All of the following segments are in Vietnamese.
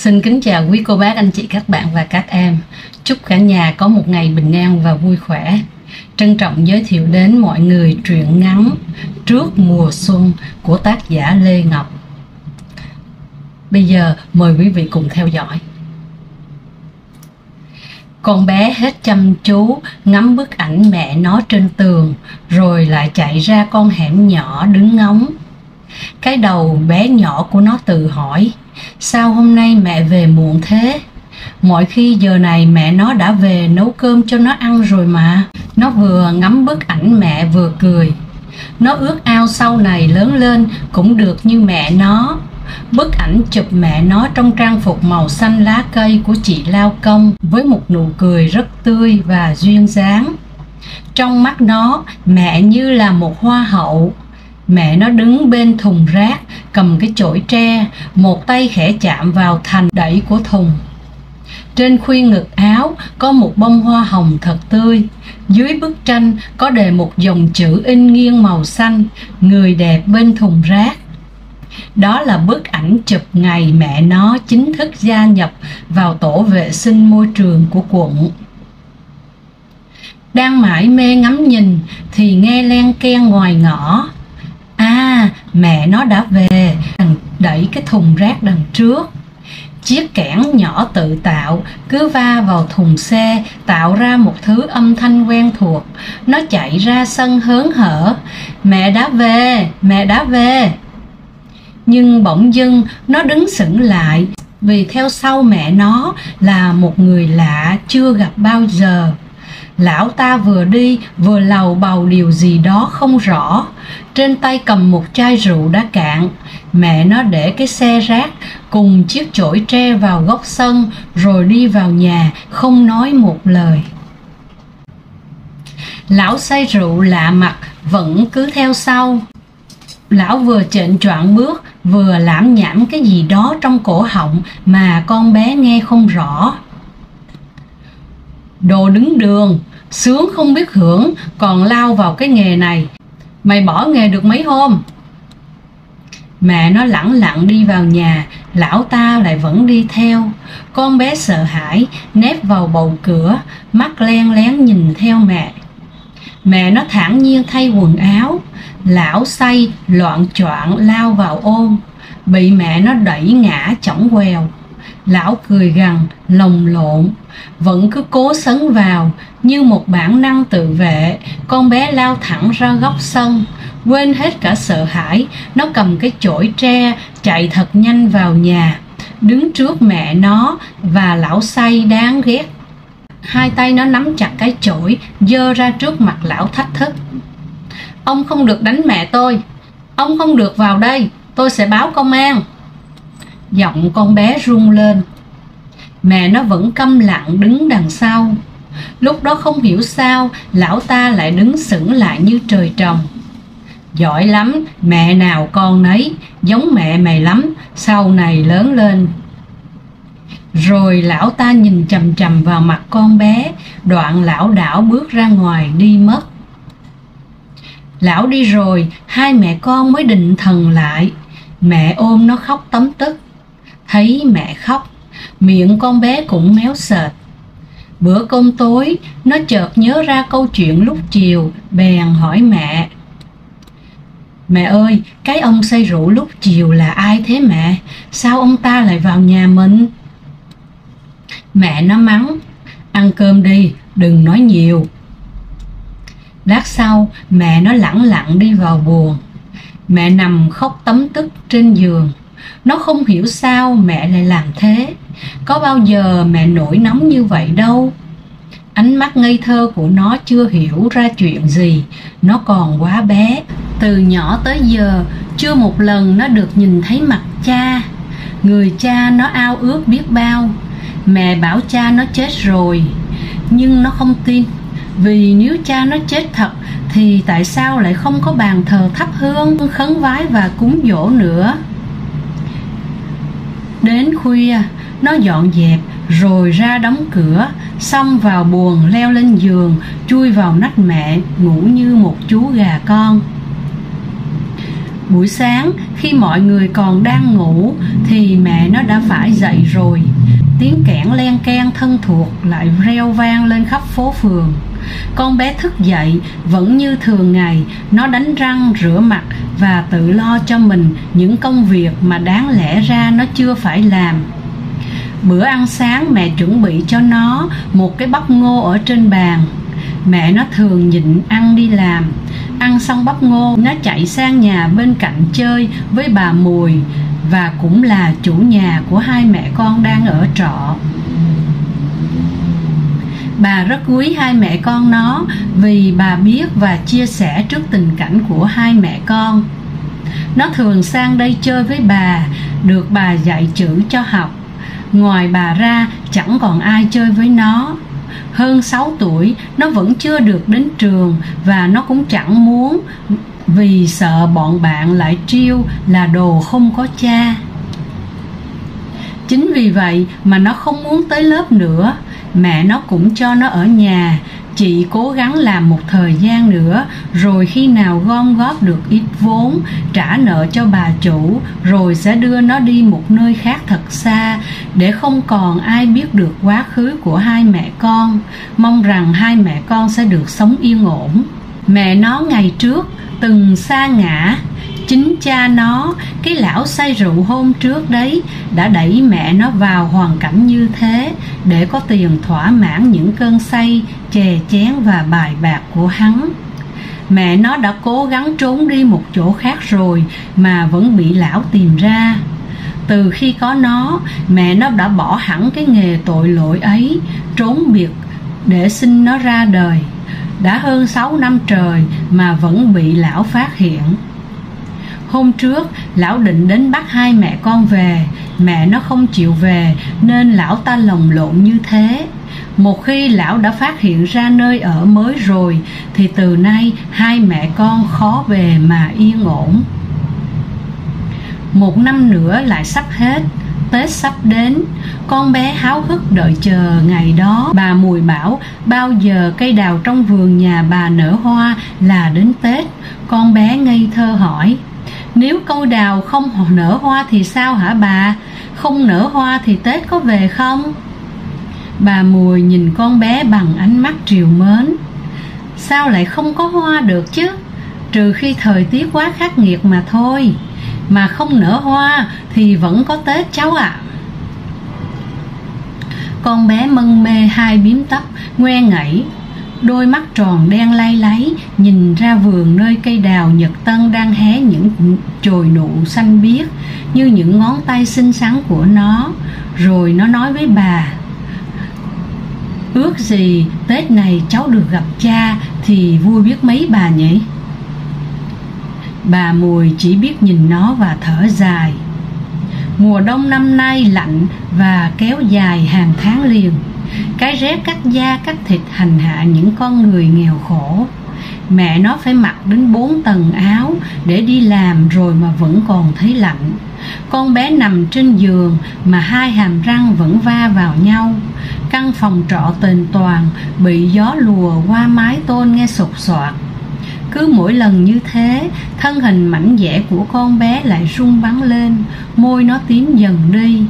Xin kính chào quý cô bác, anh chị, các bạn và các em. Chúc cả nhà có một ngày bình an và vui khỏe. Trân trọng giới thiệu đến mọi người truyện ngắn Trước mùa xuân của tác giả Lê Ngọc. Bây giờ mời quý vị cùng theo dõi. Con bé hết chăm chú ngắm bức ảnh mẹ nó trên tường, rồi lại chạy ra con hẻm nhỏ đứng ngóng. Cái đầu bé nhỏ của nó tự hỏi: sao hôm nay mẹ về muộn thế? Mọi khi giờ này mẹ nó đã về nấu cơm cho nó ăn rồi mà. Nó vừa ngắm bức ảnh mẹ vừa cười. Nó ước ao sau này lớn lên cũng được như mẹ nó. Bức ảnh chụp mẹ nó trong trang phục màu xanh lá cây của chị lao công, với một nụ cười rất tươi và duyên dáng. Trong mắt nó, mẹ như là một hoa hậu. Mẹ nó đứng bên thùng rác, cầm cái chổi tre, một tay khẽ chạm vào thành đẩy của thùng. Trên khuy ngực áo có một bông hoa hồng thật tươi. Dưới bức tranh có đề một dòng chữ in nghiêng màu xanh: người đẹp bên thùng rác. Đó là bức ảnh chụp ngày mẹ nó chính thức gia nhập vào tổ vệ sinh môi trường của quận. Đang mải mê ngắm nhìn thì nghe len keng ngoài ngõ. À, mẹ nó đã về, đẩy cái thùng rác đằng trước. Chiếc kẽn nhỏ tự tạo cứ va vào thùng xe, tạo ra một thứ âm thanh quen thuộc. Nó chạy ra sân hớn hở: mẹ đã về, mẹ đã về. Nhưng bỗng dưng nó đứng sững lại, vì theo sau mẹ nó là một người lạ chưa gặp bao giờ. Lão ta vừa đi vừa lầu bầu điều gì đó không rõ. Trên tay cầm một chai rượu đã cạn. Mẹ nó để cái xe rác cùng chiếc chổi tre vào góc sân, rồi đi vào nhà không nói một lời. Lão say rượu lạ mặt vẫn cứ theo sau. Lão vừa chệnh choạng bước, vừa lảm nhảm cái gì đó trong cổ họng mà con bé nghe không rõ. Đồ đứng đường, sướng không biết hưởng, còn lao vào cái nghề này. Mày bỏ nghề được mấy hôm? Mẹ nó lẳng lặng đi vào nhà, lão ta lại vẫn đi theo. Con bé sợ hãi nép vào bầu cửa, mắt len lén nhìn theo mẹ. Mẹ nó thản nhiên thay quần áo. Lão say loạng choạng lao vào ôm, bị mẹ nó đẩy ngã chỏng quèo. Lão cười gằn lồng lộn, vẫn cứ cố sấn vào. Như một bản năng tự vệ, con bé lao thẳng ra góc sân. Quên hết cả sợ hãi, nó cầm cái chổi tre chạy thật nhanh vào nhà, đứng trước mẹ nó và lão say đáng ghét. Hai tay nó nắm chặt cái chổi, giơ ra trước mặt lão thách thức: ông không được đánh mẹ tôi, ông không được vào đây, tôi sẽ báo công an. Giọng con bé rung lên. Mẹ nó vẫn câm lặng đứng đằng sau. Lúc đó không hiểu sao lão ta lại đứng sững lại như trời trồng. Giỏi lắm, mẹ nào con nấy, giống mẹ mày lắm, sau này lớn lên. Rồi lão ta nhìn chằm chằm vào mặt con bé, đoạn lão đảo bước ra ngoài đi mất. Lão đi rồi, hai mẹ con mới định thần lại. Mẹ ôm nó khóc tấm tức. Thấy mẹ khóc, miệng con bé cũng méo sệt. Bữa cơm tối, nó chợt nhớ ra câu chuyện lúc chiều, bèn hỏi mẹ: mẹ ơi, cái ông say rượu lúc chiều là ai thế mẹ? Sao ông ta lại vào nhà mình? Mẹ nó mắng: ăn cơm đi, đừng nói nhiều. Lát sau, mẹ nó lẳng lặng đi vào buồng. Mẹ nằm khóc tấm tức trên giường. Nó không hiểu sao mẹ lại làm thế. Có bao giờ mẹ nổi nóng như vậy đâu. Ánh mắt ngây thơ của nó chưa hiểu ra chuyện gì. Nó còn quá bé. Từ nhỏ tới giờ, chưa một lần nó được nhìn thấy mặt cha. Người cha nó ao ước biết bao. Mẹ bảo cha nó chết rồi, nhưng nó không tin. Vì nếu cha nó chết thật thì tại sao lại không có bàn thờ thắp hương, khấn vái và cúng giỗ nữa. Đến khuya, nó dọn dẹp rồi ra đóng cửa, xong vào buồng leo lên giường, chui vào nách mẹ ngủ như một chú gà con. Buổi sáng Khi mọi người còn đang ngủ thì mẹ nó đã phải dậy rồi. Tiếng kẽn len keng thân thuộc lại reo vang lên khắp phố phường. Con bé thức dậy vẫn như thường ngày, nó đánh răng, rửa mặt và tự lo cho mình những công việc mà đáng lẽ ra nó chưa phải làm. Bữa ăn sáng mẹ chuẩn bị cho nó một cái bắp ngô ở trên bàn. Mẹ nó thường nhịn ăn đi làm. Ăn xong bắp ngô, nó chạy sang nhà bên cạnh chơi với bà Mùi, và cũng là chủ nhà của hai mẹ con đang ở trọ. Bà rất quý hai mẹ con nó vì bà biết và chia sẻ trước tình cảnh của hai mẹ con. Nó thường sang đây chơi với bà, được bà dạy chữ cho học. Ngoài bà ra chẳng còn ai chơi với nó. Hơn 6 tuổi, nó vẫn chưa được đến trường và nó cũng chẳng muốn, vì sợ bọn bạn lại trêu là đồ không có cha. Chính vì vậy mà nó không muốn tới lớp nữa. Mẹ nó cũng cho nó ở nhà, chị cố gắng làm một thời gian nữa, rồi khi nào gom góp được ít vốn, trả nợ cho bà chủ, rồi sẽ đưa nó đi một nơi khác thật xa, để không còn ai biết được quá khứ của hai mẹ con. Mong rằng hai mẹ con sẽ được sống yên ổn. Mẹ nó ngày trước từng sa ngã. Chính cha nó, cái lão say rượu hôm trước đấy, đã đẩy mẹ nó vào hoàn cảnh như thế để có tiền thỏa mãn những cơn say, chè chén và bài bạc của hắn. Mẹ nó đã cố gắng trốn đi một chỗ khác rồi mà vẫn bị lão tìm ra. Từ khi có nó, mẹ nó đã bỏ hẳn cái nghề tội lỗi ấy, trốn biệt để sinh nó ra đời. Đã hơn 6 năm trời mà vẫn bị lão phát hiện. Hôm trước, lão định đến bắt hai mẹ con về. Mẹ nó không chịu về nên lão ta lồng lộn như thế. Một khi lão đã phát hiện ra nơi ở mới rồi thì từ nay hai mẹ con khó về mà yên ổn. Một năm nữa lại sắp hết, Tết sắp đến. Con bé háo hức đợi chờ ngày đó. Bà Mùi bảo bao giờ cây đào trong vườn nhà bà nở hoa là đến Tết. Con bé ngây thơ hỏi: nếu cây đào không nở hoa thì sao hả bà? Không nở hoa thì Tết có về không? Bà Mùi nhìn con bé bằng ánh mắt trìu mến. Sao lại không có hoa được chứ? Trừ khi thời tiết quá khắc nghiệt mà thôi. Mà không nở hoa thì vẫn có Tết cháu ạ. Con bé mân mê hai bím tóc, ngoe ngẩy, đôi mắt tròn đen lay láy nhìn ra vườn nơi cây đào nhật tân đang hé những chồi nụ xanh biếc như những ngón tay xinh xắn của nó. Rồi nó nói với bà: ước gì Tết này cháu được gặp cha thì vui biết mấy bà nhỉ? Bà Mùi chỉ biết nhìn nó và thở dài. Mùa đông năm nay lạnh và kéo dài hàng tháng liền. Cái rét cắt da cắt thịt hành hạ những con người nghèo khổ. Mẹ nó phải mặc đến 4 tầng áo để đi làm rồi mà vẫn còn thấy lạnh. Con bé nằm trên giường mà hai hàm răng vẫn va vào nhau. Căn phòng trọ tền toàn bị gió lùa qua mái tôn nghe sột soạt. Cứ mỗi lần như thế, thân hình mảnh dẻ của con bé lại rung bắn lên, môi nó tím dần đi.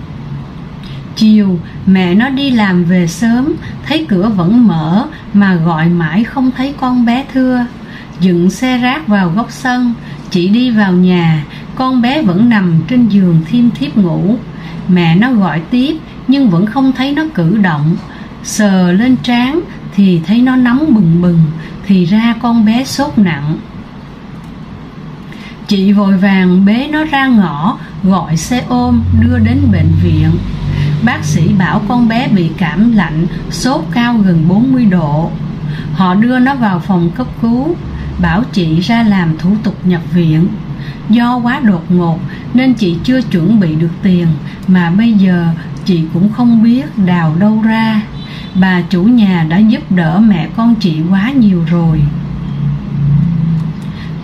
Chiều, mẹ nó đi làm về sớm, thấy cửa vẫn mở mà gọi mãi không thấy con bé thưa. Dựng xe rác vào góc sân, chị đi vào nhà, con bé vẫn nằm trên giường thiêm thiếp ngủ. Mẹ nó gọi tiếp nhưng vẫn không thấy nó cử động. Sờ lên trán thì thấy nó nóng bừng bừng, thì ra con bé sốt nặng. Chị vội vàng bế nó ra ngõ, gọi xe ôm đưa đến bệnh viện. Bác sĩ bảo con bé bị cảm lạnh, sốt cao gần 40 độ. Họ đưa nó vào phòng cấp cứu, bảo chị ra làm thủ tục nhập viện. Do quá đột ngột nên chị chưa chuẩn bị được tiền, mà bây giờ chị cũng không biết đào đâu ra. Bà chủ nhà đã giúp đỡ mẹ con chị quá nhiều rồi.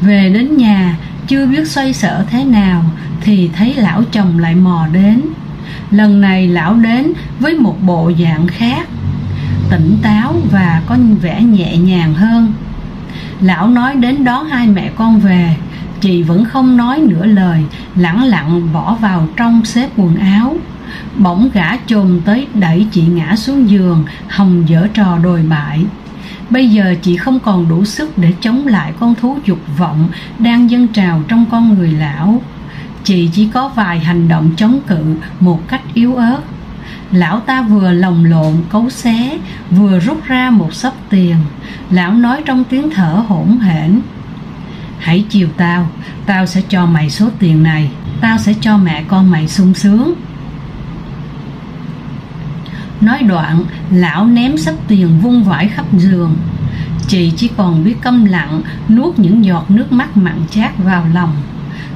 Về đến nhà, chưa biết xoay sở thế nào thì thấy lão chồng lại mò đến. Lần này lão đến với một bộ dạng khác, tỉnh táo và có vẻ nhẹ nhàng hơn. Lão nói đến đón hai mẹ con về. Chị vẫn không nói nửa lời, lẳng lặng bỏ vào trong xếp quần áo. Bỗng gã chồm tới đẩy chị ngã xuống giường, hòng giở trò đồi bại. Bây giờ chị không còn đủ sức để chống lại con thú dục vọng đang dâng trào trong con người lão. Chị chỉ có vài hành động chống cự một cách yếu ớt. Lão ta vừa lồng lộn cấu xé, vừa rút ra một xấp tiền. Lão nói trong tiếng thở hổn hển: "Hãy chiều tao, tao sẽ cho mày số tiền này, tao sẽ cho mẹ con mày sung sướng." Nói đoạn, lão ném xấp tiền vung vãi khắp giường. Chị chỉ còn biết câm lặng nuốt những giọt nước mắt mặn chát vào lòng.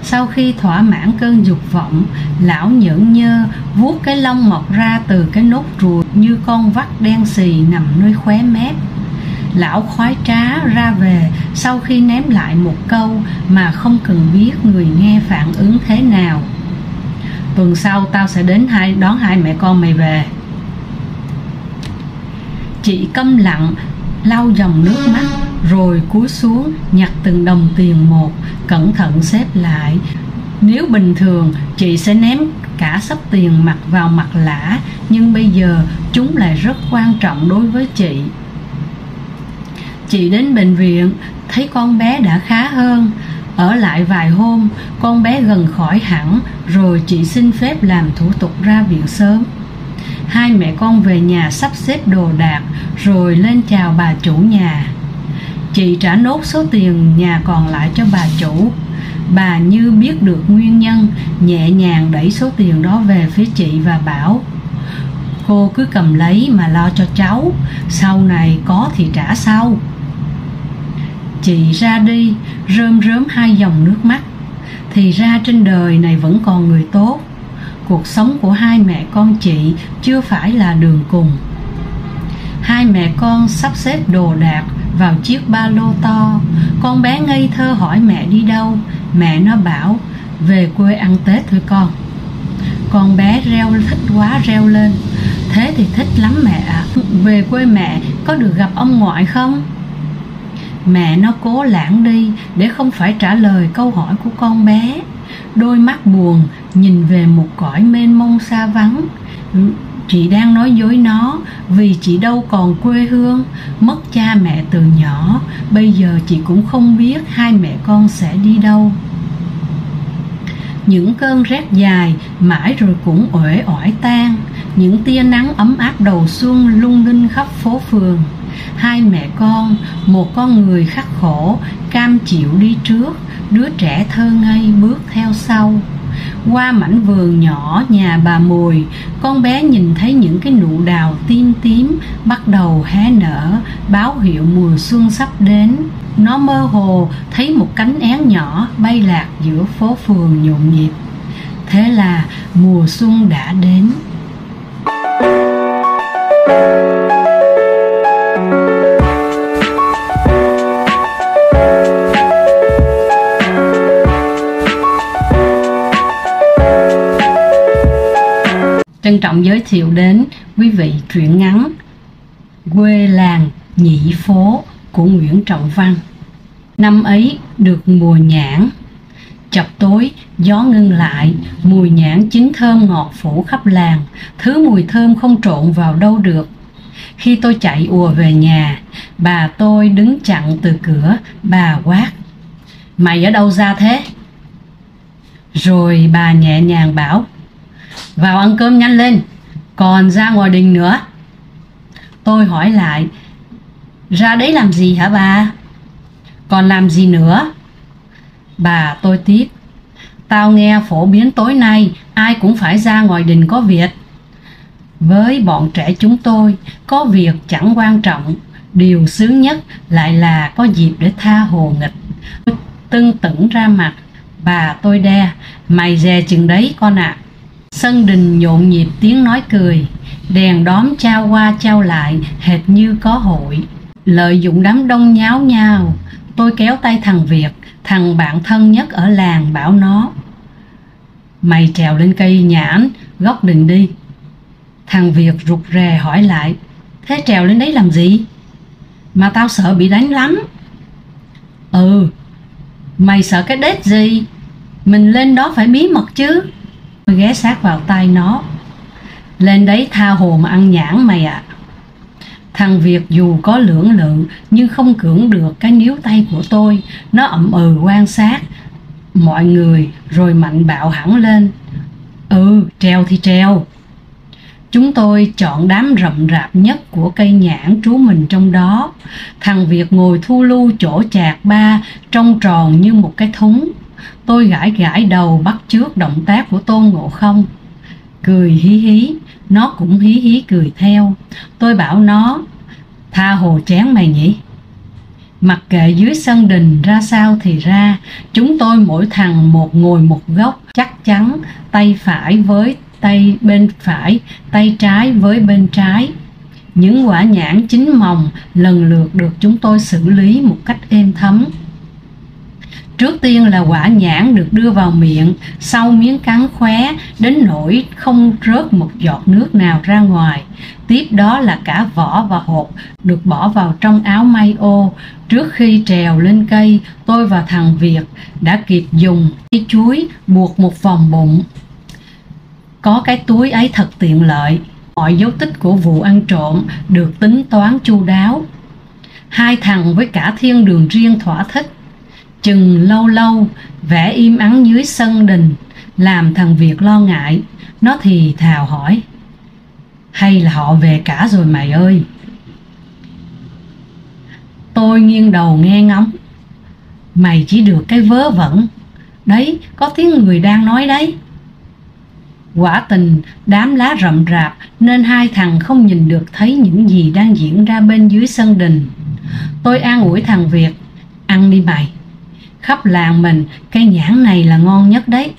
Sau khi thỏa mãn cơn dục vọng, lão nhởn nhơ vuốt cái lông mọc ra từ cái nốt ruồi như con vắt đen xì nằm nơi khóe mép. Lão khoái trá ra về sau khi ném lại một câu mà không cần biết người nghe phản ứng thế nào: "Tuần sau tao sẽ đến đón hai mẹ con mày về." Chị câm lặng lau dòng nước mắt, rồi cúi xuống nhặt từng đồng tiền một, cẩn thận xếp lại. Nếu bình thường chị sẽ ném cả xấp tiền mặt vào mặt lã, nhưng bây giờ chúng lại rất quan trọng đối với chị. Chị đến bệnh viện, thấy con bé đã khá hơn. Ở lại vài hôm, con bé gần khỏi hẳn, rồi chị xin phép làm thủ tục ra viện sớm. Hai mẹ con về nhà sắp xếp đồ đạc, rồi lên chào bà chủ nhà. Chị trả nốt số tiền nhà còn lại cho bà chủ. Bà như biết được nguyên nhân, nhẹ nhàng đẩy số tiền đó về phía chị và bảo: "Cô cứ cầm lấy mà lo cho cháu, sau này có thì trả sau." Chị ra đi, rơm rớm hai dòng nước mắt. Thì ra trên đời này vẫn còn người tốt. Cuộc sống của hai mẹ con chị chưa phải là đường cùng. Hai mẹ con sắp xếp đồ đạc vào chiếc ba lô to. Con bé ngây thơ hỏi mẹ đi đâu. Mẹ nó bảo: "Về quê ăn Tết thôi con." Con bé thích quá reo lên: "Thế thì thích lắm mẹ ạ. Về quê mẹ có được gặp ông ngoại không?" Mẹ nó cố lãng đi để không phải trả lời câu hỏi của con bé. Đôi mắt buồn nhìn về một cõi mênh mông xa vắng. Chị đang nói dối nó, vì chị đâu còn quê hương, mất cha mẹ từ nhỏ. Bây giờ chị cũng không biết hai mẹ con sẽ đi đâu. Những cơn rét dài mãi rồi cũng uể oải tan. Những tia nắng ấm áp đầu xuân lung linh khắp phố phường. Hai mẹ con, một con người khắc khổ cam chịu đi trước, đứa trẻ thơ ngây bước theo sau. Qua mảnh vườn nhỏ nhà bà Mùi, con bé nhìn thấy những cái nụ đào tím tím bắt đầu hé nở, báo hiệu mùa xuân sắp đến. Nó mơ hồ thấy một cánh én nhỏ bay lạc giữa phố phường nhộn nhịp. Thế là mùa xuân đã đến. Trân trọng giới thiệu đến quý vị truyện ngắn Quê làng nhị phố của Nguyễn Trọng Văn. Năm ấy được mùa nhãn. Chập tối gió ngưng lại, mùi nhãn chín thơm ngọt phủ khắp làng, thứ mùi thơm không trộn vào đâu được. Khi tôi chạy ùa về nhà, bà tôi đứng chặn từ cửa. Bà quát: "Mày ở đâu ra thế?" Rồi bà nhẹ nhàng bảo: "Vào ăn cơm nhanh lên, còn ra ngoài đình nữa." Tôi hỏi lại: "Ra đấy làm gì hả bà?" "Còn làm gì nữa?" Bà tôi tiếp: "Tao nghe phổ biến tối nay ai cũng phải ra ngoài đình có việc. Với bọn trẻ chúng tôi, có việc chẳng quan trọng, điều sướng nhất lại là có dịp để tha hồ nghịch." Tưng tửng ra mặt, bà tôi đe: "Mày dè chừng đấy con ạ." Sân đình nhộn nhịp tiếng nói cười, đèn đóm trao qua trao lại hệt như có hội. Lợi dụng đám đông nháo nhào, tôi kéo tay thằng Việt, thằng bạn thân nhất ở làng, bảo nó: "Mày trèo lên cây nhãn góc đình đi." Thằng Việt rụt rè hỏi lại: "Thế trèo lên đấy làm gì?" "Mà tao sợ bị đánh lắm." "Ừ, Mày sợ cái đết gì? Mình lên đó phải bí mật chứ. Tôi ghé sát vào tai nó. Lên đấy tha hồ mà ăn nhãn mày ạ. Thằng Việt dù có lưỡng lự nhưng không cưỡng được cái níu tay của tôi. Nó ậm ừ quan sát mọi người rồi mạnh bạo hẳn lên. Trèo thì trèo. Chúng tôi chọn đám rậm rạp nhất của cây nhãn trú mình trong đó. Thằng Việt ngồi thu lu chỗ chạc ba, trông tròn như một cái thúng. Tôi gãi gãi đầu bắt chước động tác của Tôn Ngộ Không. Cười hí hí, nó cũng hí hí cười theo. Tôi bảo nó, tha hồ chén mày nhỉ. Mặc kệ dưới sân đình ra sao thì ra, chúng tôi mỗi thằng một ngồi một góc chắc chắn, tay phải với tay bên phải, tay trái với bên trái. Những quả nhãn chín mồng lần lượt được chúng tôi xử lý một cách êm thấm. Trước tiên là quả nhãn được đưa vào miệng, sau miếng cắn khóe đến nỗi không rớt một giọt nước nào ra ngoài. Tiếp đó là cả vỏ và hột được bỏ vào trong áo may ô. Trước khi trèo lên cây, tôi và thằng Việt đã kịp dùng cây chuối buộc một vòng bụng. Có cái túi ấy thật tiện lợi. Mọi dấu tích của vụ ăn trộm được tính toán chu đáo. Hai thằng với cả thiên đường riêng thỏa thích. Chừng lâu lâu vẻ im ắng dưới sân đình làm thằng Việt lo ngại. Nó thì thào hỏi, hay là họ về cả rồi mày ơi? Tôi nghiêng đầu nghe ngóng. Mày chỉ được cái vớ vẩn. Đấy, có tiếng người đang nói đấy. Quả tình đám lá rậm rạp nên hai thằng không nhìn được thấy những gì đang diễn ra bên dưới sân đình. Tôi an ủi thằng Việt, ăn đi mày. Khắp làng mình cây nhãn này là ngon nhất đấy.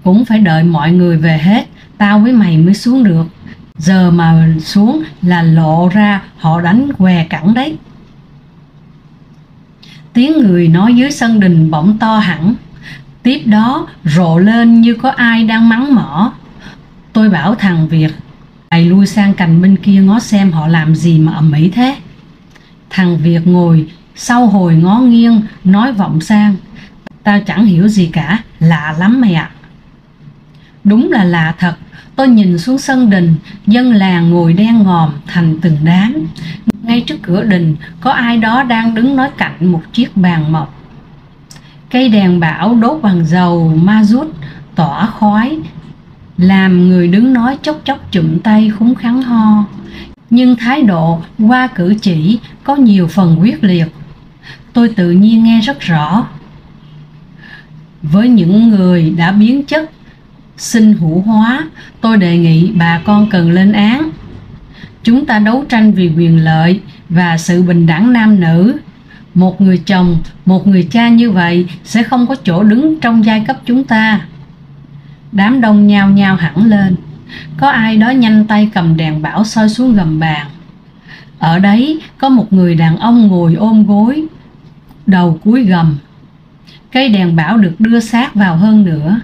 Cũng phải đợi mọi người về hết, tao với mày mới xuống được. Giờ mà xuống là lộ ra họ đánh què cẳng đấy. Tiếng người nói dưới sân đình bỗng to hẳn. Tiếp đó rộ lên như có ai đang mắng mỏ. Tôi bảo thằng Việt, mày lui sang cành bên kia ngó xem họ làm gì mà ầm ĩ thế. Thằng Việt ngồi sau hồi ngó nghiêng nói vọng sang, tao chẳng hiểu gì cả, lạ lắm mày ạ. Đúng là lạ thật. Tôi nhìn xuống sân đình, dân làng ngồi đen ngòm thành từng đám. Ngay trước cửa đình có ai đó đang đứng nói cạnh một chiếc bàn mộc. Cây đèn bão đốt bằng dầu ma rút tỏa khói làm người đứng nói chốc chốc chụm tay khúng khắng ho. Nhưng thái độ qua cử chỉ có nhiều phần quyết liệt. Tôi tự nhiên nghe rất rõ. Với những người đã biến chất sinh hữu hóa, tôi đề nghị bà con cần lên án. Chúng ta đấu tranh vì quyền lợi và sự bình đẳng nam nữ. Một người chồng, một người cha như vậy sẽ không có chỗ đứng trong giai cấp chúng ta. Đám đông nhao nhao hẳn lên. Có ai đó nhanh tay cầm đèn bão soi xuống gầm bàn. Ở đấy có một người đàn ông ngồi ôm gối, đầu cúi gầm. Cây đèn bão được đưa sát vào hơn nữa.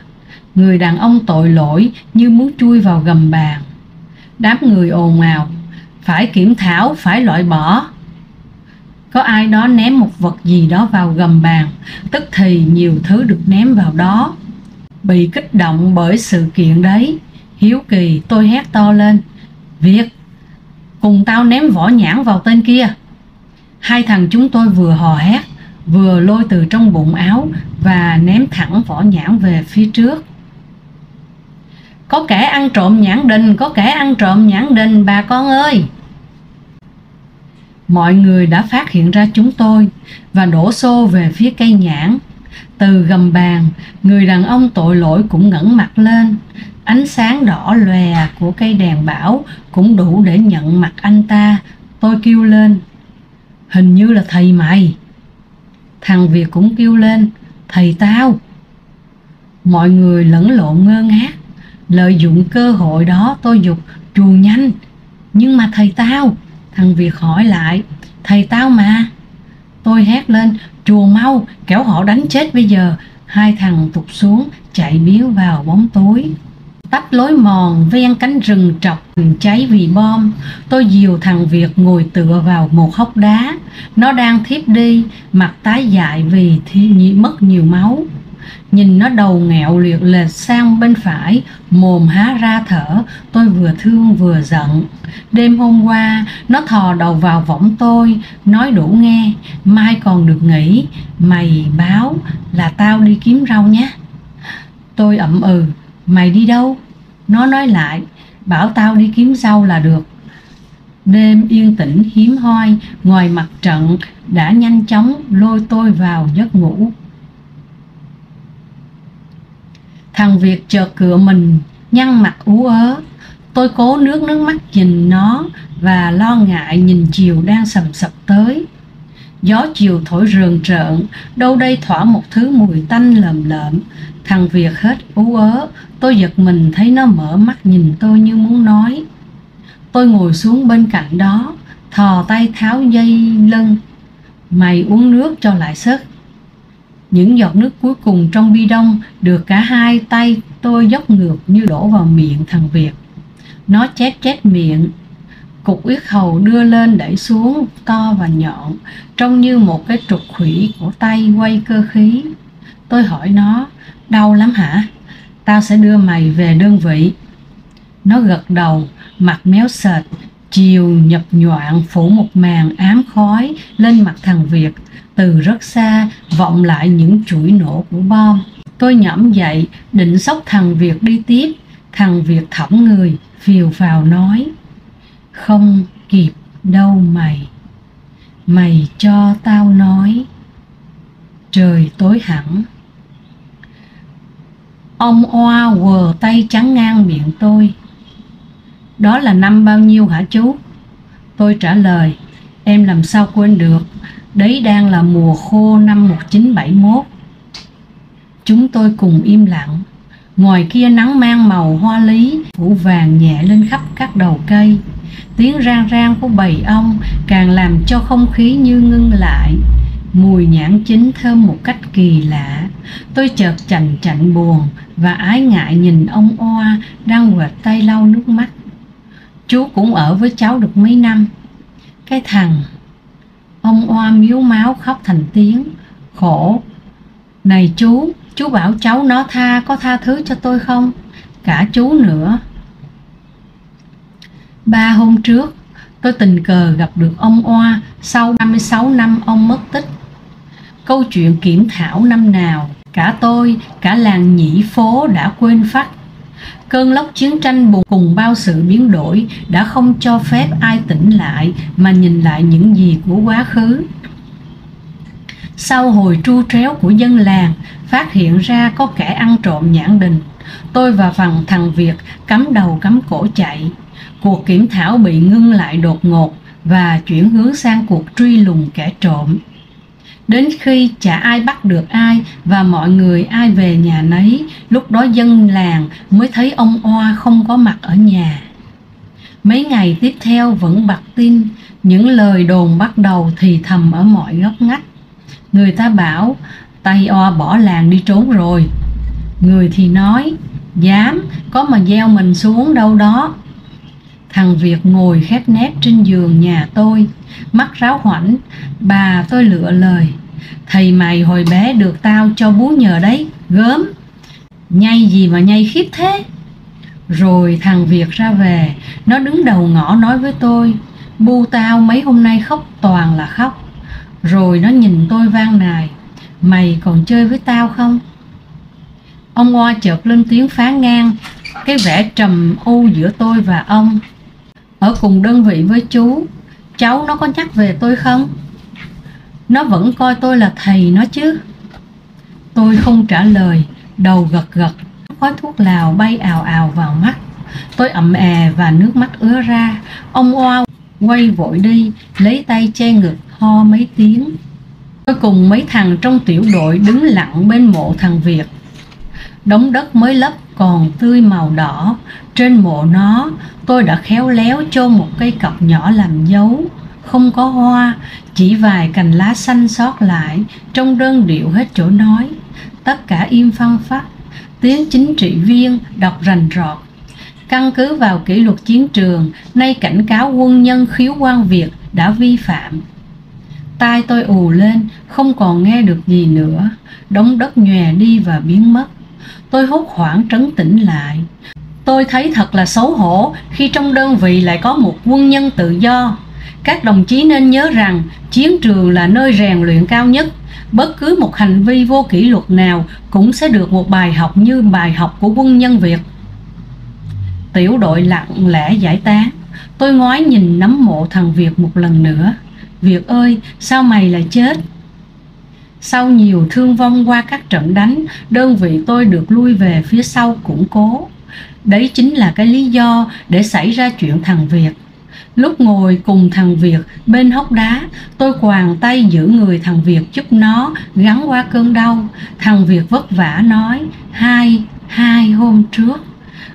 Người đàn ông tội lỗi như muốn chui vào gầm bàn. Đám người ồn ào, phải kiểm thảo, phải loại bỏ. Có ai đó ném một vật gì đó vào gầm bàn, tức thì nhiều thứ được ném vào đó. Bị kích động bởi sự kiện đấy, hiếu kỳ tôi hét to lên, Việt, cùng tao ném vỏ nhãn vào tên kia. Hai thằng chúng tôi vừa hò hét, vừa lôi từ trong bụng áo và ném thẳng vỏ nhãn về phía trước. Có kẻ ăn trộm nhãn đình, có kẻ ăn trộm nhãn đình bà con ơi. Mọi người đã phát hiện ra chúng tôi và đổ xô về phía cây nhãn. Từ gầm bàn, người đàn ông tội lỗi cũng ngẩng mặt lên. Ánh sáng đỏ lòe của cây đèn bão cũng đủ để nhận mặt anh ta. Tôi kêu lên, hình như là thầy mày. Thằng Việt cũng kêu lên, thầy tao. Mọi người lẫn lộn ngơ ngác. Lợi dụng cơ hội đó tôi giục, truồng nhanh. Nhưng mà thầy tao. Thằng Việt hỏi lại, thầy tao mà. Tôi hét lên, truồng mau, kẻo họ đánh chết bây giờ. Hai thằng tụt xuống, chạy biến vào bóng tối. Tắp lối mòn ven cánh rừng trọc cháy vì bom, tôi dìu thằng Việt ngồi tựa vào một hốc đá. Nó đang thiếp đi, mặt tái dại vì mất nhiều máu. Nhìn nó đầu nghẹo liệt lệch sang bên phải, mồm há ra thở, tôi vừa thương vừa giận. Đêm hôm qua, nó thò đầu vào võng tôi, nói đủ nghe, mai còn được nghỉ, mày báo là tao đi kiếm rau nhé. Tôi ậm ừ, mày đi đâu? Nó nói lại, bảo tao đi kiếm rau là được. Đêm yên tĩnh hiếm hoi, ngoài mặt trận đã nhanh chóng lôi tôi vào giấc ngủ. Thằng Việt chợt cựa mình, nhăn mặt ú ớ. Tôi cố nước mắt nhìn nó và lo ngại nhìn chiều đang sầm sập tới. Gió chiều thổi rờn rợn, đâu đây thỏa một thứ mùi tanh lợm lợm. Thằng Việt hết ú ớ, tôi giật mình thấy nó mở mắt nhìn tôi như muốn nói. Tôi ngồi xuống bên cạnh đó, thò tay tháo dây lưng. Mày uống nước cho lại sức. Những giọt nước cuối cùng trong bi đông được cả hai tay tôi dốc ngược như đổ vào miệng thằng Việt. Nó chét miệng, cục yết hầu đưa lên đẩy xuống to và nhọn, trông như một cái trục khủy của tay quay cơ khí. Tôi hỏi nó, đau lắm hả? Tao sẽ đưa mày về đơn vị. Nó gật đầu, mặt méo sệt, chiều nhập nhoạng phủ một màn ám khói lên mặt thằng Việt. Từ rất xa vọng lại những chuỗi nổ của bom. Tôi nhõm dậy định xốc thằng Việt đi tiếp. Thằng Việt thõng người phìu phào nói, không kịp đâu mày. Mày cho tao nói. Trời tối hẳn. Ông Oa quờ tay chắn ngang miệng tôi. Đó là năm bao nhiêu hả chú? Tôi trả lời, em làm sao quên được, đấy đang là mùa khô năm 1971. Chúng tôi cùng im lặng. Ngoài kia nắng mang màu hoa lý phủ vàng nhẹ lên khắp các đầu cây. Tiếng rang rang của bầy ong càng làm cho không khí như ngưng lại. Mùi nhãn chín thơm một cách kỳ lạ. Tôi chợt chạnh buồn và ái ngại nhìn ông Oa đang quệt tay lau nước mắt. Chú cũng ở với cháu được mấy năm. Cái thằng... Ông Oa miếu máu khóc thành tiếng. Khổ. Này chú bảo cháu nó có tha thứ cho tôi không? Cả chú nữa. 3 hôm trước, tôi tình cờ gặp được ông Oa sau 36 năm ông mất tích. Câu chuyện kiểm thảo năm nào, cả tôi, cả làng nhĩ phố đã quên phắt. Cơn lốc chiến tranh cùng bao sự biến đổi đã không cho phép ai tỉnh lại mà nhìn lại những gì của quá khứ. Sau hồi tru tréo của dân làng phát hiện ra có kẻ ăn trộm nhãn đình, tôi và thằng Việt cắm đầu cắm cổ chạy. Cuộc kiểm thảo bị ngưng lại đột ngột và chuyển hướng sang cuộc truy lùng kẻ trộm. Đến khi chả ai bắt được ai và mọi người ai về nhà nấy, lúc đó dân làng mới thấy ông Oa không có mặt ở nhà. Mấy ngày tiếp theo vẫn bặt tin, những lời đồn bắt đầu thì thầm ở mọi ngóc ngách. Người ta bảo Tây Oa bỏ làng đi trốn rồi. Người thì nói, dám, có mà gieo mình xuống đâu đó. Thằng Việt ngồi khép nép trên giường nhà tôi, mắt ráo hoảnh. Bà tôi lựa lời, thầy mày hồi bé được tao cho bú nhờ đấy, gớm. Nhây gì mà nhây khiếp thế. Rồi thằng Việt ra về, nó đứng đầu ngõ nói với tôi, bu tao mấy hôm nay khóc toàn là khóc. Rồi nó nhìn tôi van nài, mày còn chơi với tao không? Ông Oa chợt lên tiếng phá ngang cái vẻ trầm u giữa tôi và ông. Ở cùng đơn vị với chú, cháu nó có nhắc về tôi không? Nó vẫn coi tôi là thầy nó chứ. Tôi không trả lời, đầu gật gật. Khói thuốc lào bay ào ào vào mắt. Tôi ậm và nước mắt ứa ra. Ông Oa quay vội đi, lấy tay che ngực ho mấy tiếng. Tôi cùng mấy thằng trong tiểu đội đứng lặng bên mộ thằng Việt. Đống đất mới lấp còn tươi màu đỏ. Trên mộ nó, tôi đã khéo léo chôn một cây cọc nhỏ làm dấu. Không có hoa, chỉ vài cành lá xanh sót lại, trong đơn điệu hết chỗ nói. Tất cả im phăng phắc. Tiếng chính trị viên đọc rành rọt: căn cứ vào kỷ luật chiến trường, nay cảnh cáo quân nhân khiếu quan Việt đã vi phạm. Tai tôi ù lên, không còn nghe được gì nữa. Đống đất nhòe đi và biến mất. Tôi hốt hoảng trấn tĩnh lại. Tôi thấy thật là xấu hổ khi trong đơn vị lại có một quân nhân tự do. Các đồng chí nên nhớ rằng chiến trường là nơi rèn luyện cao nhất. Bất cứ một hành vi vô kỷ luật nào cũng sẽ được một bài học như bài học của quân nhân Việt. Tiểu đội lặng lẽ giải tán. Tôi ngoái nhìn nấm mộ thằng Việt một lần nữa. Việt ơi, sao mày lại chết? Sau nhiều thương vong qua các trận đánh, đơn vị tôi được lui về phía sau củng cố. Đấy chính là cái lý do để xảy ra chuyện thằng Việt. Lúc ngồi cùng thằng Việt bên hốc đá, tôi quàng tay giữ người thằng Việt giúp nó gắn qua cơn đau. Thằng Việt vất vả nói: hai hôm trước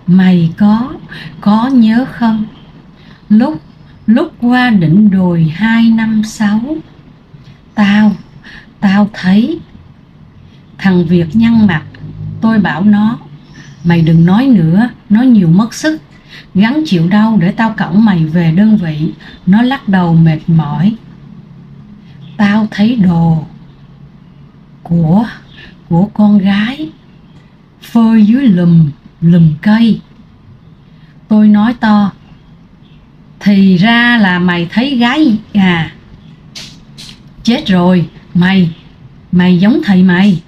mày có nhớ không? Lúc qua đỉnh đồi 256, tao thấy. Thằng Việt nhăn mặt. Tôi bảo nó: mày đừng nói nữa, nó nhiều mất sức. Gắng chịu đau để tao cõng mày về đơn vị. Nó lắc đầu mệt mỏi. Tao thấy đồ của con gái phơi dưới lùm cây. Tôi nói to: thì ra là mày thấy gái à? Chết rồi, mày giống thầy mày.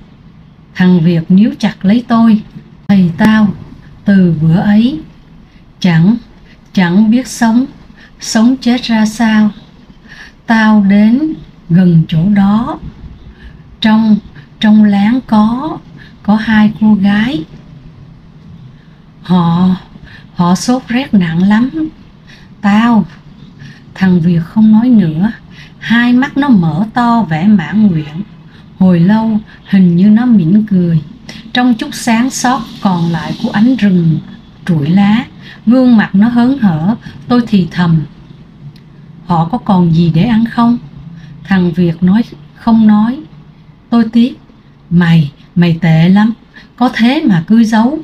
Thằng Việt níu chặt lấy tôi. Thầy tao từ bữa ấy chẳng biết sống chết ra sao. Tao đến gần chỗ đó, trong láng có hai cô gái. Họ sốt rét nặng lắm. Thằng Việt không nói nữa. Hai mắt nó mở to vẻ mãn nguyện. Hồi lâu hình như nó mỉm cười. Trong chút sáng sót còn lại của ánh rừng trụi lá, gương mặt nó hớn hở. Tôi thì thầm: họ có còn gì để ăn không? Thằng Việt nói không nói. Tôi tiếc: mày tệ lắm, có thế mà cứ giấu.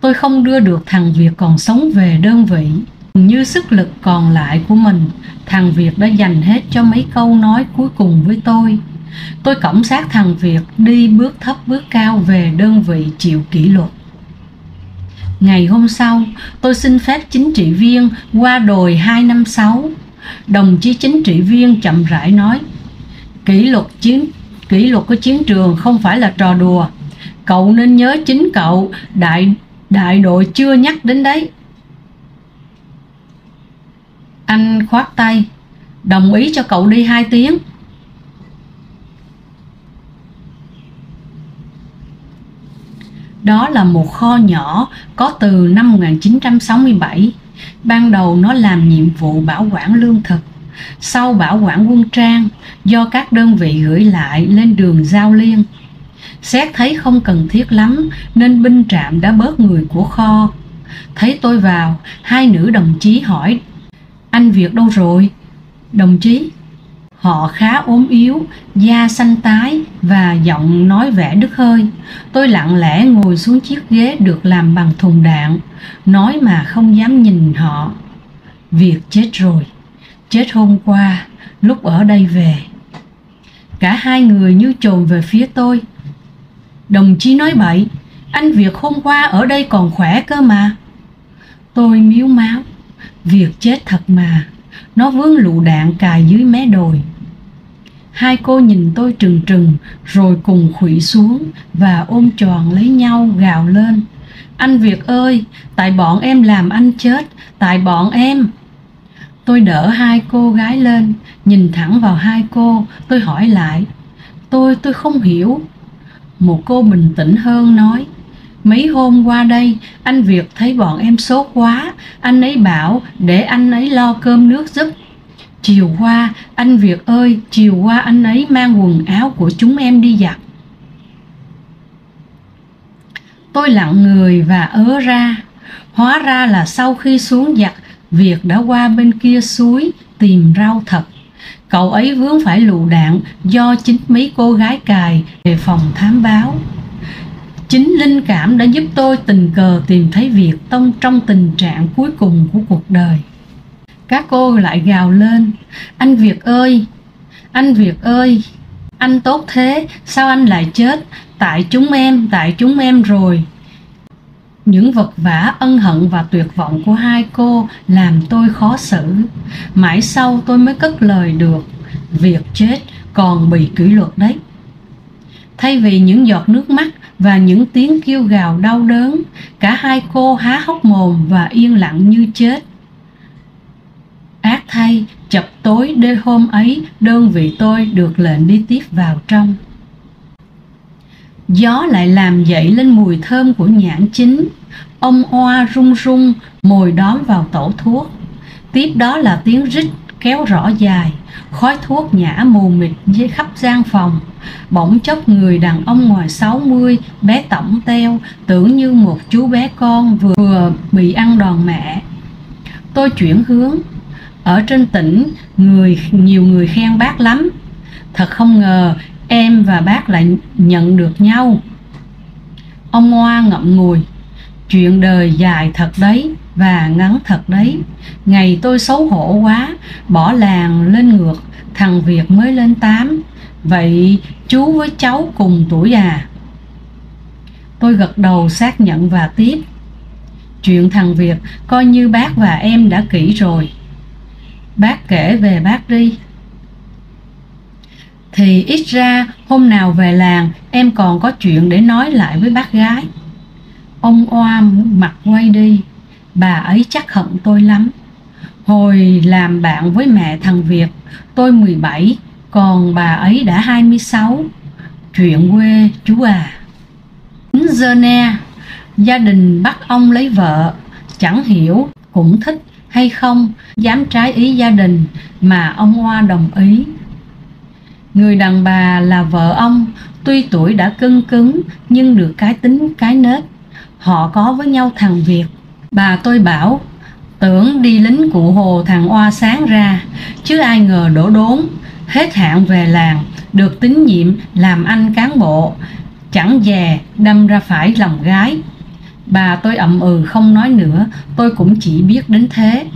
Tôi không đưa được thằng Việt còn sống về đơn vị. Như sức lực còn lại của mình, thằng Việt đã dành hết cho mấy câu nói cuối cùng với tôi. Tôi cõng xác thằng Việt đi bước thấp bước cao về đơn vị chịu kỷ luật. Ngày hôm sau, tôi xin phép chính trị viên qua đồi 256. Đồng chí chính trị viên chậm rãi nói: kỷ luật của chiến trường không phải là trò đùa. Cậu nên nhớ chính cậu, đại đội chưa nhắc đến đấy. Anh khoát tay: đồng ý cho cậu đi 2 tiếng. Đó là một kho nhỏ có từ năm 1967. Ban đầu nó làm nhiệm vụ bảo quản lương thực, sau bảo quản quân trang do các đơn vị gửi lại lên đường Giao Liên. Xét thấy không cần thiết lắm nên binh trạm đã bớt người của kho. Thấy tôi vào, hai nữ đồng chí hỏi: anh Việt đâu rồi? Đồng chí. Họ khá ốm yếu, da xanh tái và giọng nói vẻ đứt hơi. Tôi lặng lẽ ngồi xuống chiếc ghế được làm bằng thùng đạn, nói mà không dám nhìn họ. Việt chết rồi, chết hôm qua, lúc ở đây về. Cả hai người như chồm về phía tôi. Đồng chí nói bậy, anh Việt hôm qua ở đây còn khỏe cơ mà. Tôi miếu máu. Việt chết thật mà, nó vướng lựu đạn cài dưới mé đồi. Hai cô nhìn tôi trừng trừng rồi cùng khuỵu xuống và ôm tròn lấy nhau gào lên: anh Việt ơi, tại bọn em làm anh chết, tại bọn em. Tôi đỡ hai cô gái lên, nhìn thẳng vào hai cô. Tôi hỏi lại: tôi không hiểu. Một cô bình tĩnh hơn nói: mấy hôm qua đây, anh Việt thấy bọn em sốt quá, anh ấy bảo để anh ấy lo cơm nước giúp. Chiều qua, anh Việt ơi, chiều qua anh ấy mang quần áo của chúng em đi giặt. Tôi lặng người và ớ ra. Hóa ra là sau khi xuống giặt, Việt đã qua bên kia suối tìm rau thật. Cậu ấy vướng phải lựu đạn do chính mấy cô gái cài về phòng thám báo. Chính linh cảm đã giúp tôi tình cờ tìm thấy việc trong tình trạng cuối cùng của cuộc đời. Các cô lại gào lên: "Anh Việt ơi! Anh Việt ơi! Anh tốt thế, sao anh lại chết? Tại chúng em rồi." Những vật vã ân hận và tuyệt vọng của hai cô làm tôi khó xử. Mãi sau tôi mới cất lời được: "Việt chết còn bị kỷ luật đấy." Thay vì những giọt nước mắt và những tiếng kêu gào đau đớn, cả hai cô há hốc mồm và yên lặng như chết. Ác thay, chập tối đêm hôm ấy, đơn vị tôi được lệnh đi tiếp vào trong. Gió lại làm dậy lên mùi thơm của nhãn chín. Ông Oa run run mồi đóm vào tẩu thuốc. Tiếp đó là tiếng rít kéo rõ dài, khói thuốc nhả mù mịt dưới khắp gian phòng. Bỗng chốc người đàn ông ngoài 60, bé tỏng teo, tưởng như một chú bé con vừa bị ăn đòn mẹ. Tôi chuyển hướng. Ở trên tỉnh, nhiều người khen bác lắm. Thật không ngờ em và bác lại nhận được nhau. Ông Hoa ngậm ngùi: "Chuyện đời dài thật đấy, và ngắn thật đấy. Ngày tôi xấu hổ quá, bỏ làng lên ngược, thằng Việt mới lên 8. Vậy chú với cháu cùng tuổi à?" Tôi gật đầu xác nhận và tiếp: "Chuyện thằng Việt coi như bác và em đã kỹ rồi. Bác kể về bác đi. Thì ít ra hôm nào về làng em còn có chuyện để nói lại với bác gái." Ông Oa mặt quay đi: "Bà ấy chắc hận tôi lắm. Hồi làm bạn với mẹ thằng Việt, tôi 17, còn bà ấy đã 26. Chuyện quê chú à." Tính Geneva, gia đình bắt ông lấy vợ, chẳng hiểu cũng thích hay không dám trái ý gia đình, mà ông Hoa đồng ý. Người đàn bà là vợ ông, tuy tuổi đã cưng cứng nhưng được cái tính cái nết. Họ có với nhau thằng Việt. Bà tôi bảo: "Tưởng đi lính Cụ Hồ thằng Oa sáng ra, chứ ai ngờ đổ đốn. Hết hạn về làng, được tín nhiệm làm anh cán bộ, chẳng dè đâm ra phải lòng gái." Bà tôi ậm ừ không nói nữa, tôi cũng chỉ biết đến thế.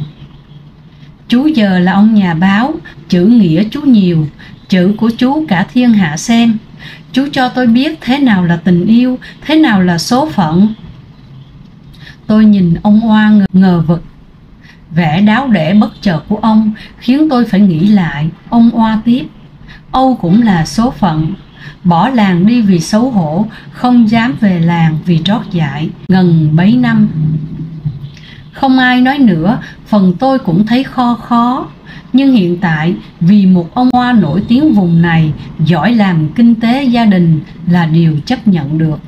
Chú giờ là ông nhà báo, chữ nghĩa chú nhiều, chữ của chú cả thiên hạ xem. Chú cho tôi biết thế nào là tình yêu, thế nào là số phận. Tôi nhìn ông Hoa ngờ vực. Vẻ đáo để bất chợt của ông khiến tôi phải nghĩ lại. Ông Hoa tiếp: "Âu cũng là số phận. Bỏ làng đi vì xấu hổ, không dám về làng vì trót dại gần mấy năm." Không ai nói nữa, phần tôi cũng thấy khó. Nhưng hiện tại, vì một ông Hoa nổi tiếng vùng này, giỏi làm kinh tế gia đình là điều chấp nhận được.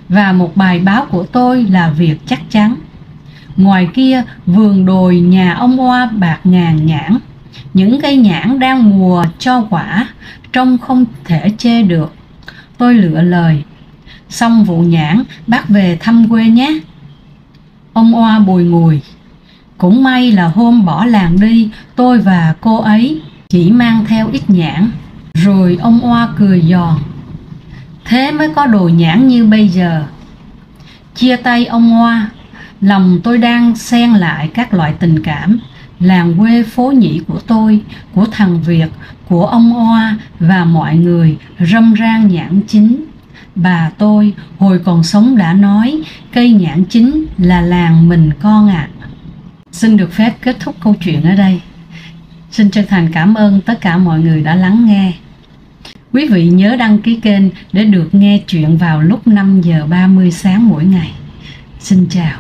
Và một bài báo của tôi là việc chắc chắn. Ngoài kia, vườn đồi nhà ông Hoa bạc ngàn nhãn. Những cây nhãn đang mùa cho quả, trông không thể chê được. Tôi lựa lời: "Xong vụ nhãn, bác về thăm quê nhé." Ông Hoa bùi ngùi: "Cũng may là hôm bỏ làng đi, tôi và cô ấy chỉ mang theo ít nhãn." Rồi ông Hoa cười giòn: "Thế mới có đồ nhãn như bây giờ." Chia tay ông Hoa, lòng tôi đang xen lại các loại tình cảm. Làng quê phố nhĩ của tôi, của thằng Việt, của ông Hoa và mọi người râm ran nhãn chín. Bà tôi hồi còn sống đã nói cây nhãn chín là làng mình con ạ. Xin được phép kết thúc câu chuyện ở đây. Xin chân thành cảm ơn tất cả mọi người đã lắng nghe. Quý vị nhớ đăng ký kênh để được nghe chuyện vào lúc 5:30 sáng mỗi ngày. Xin chào.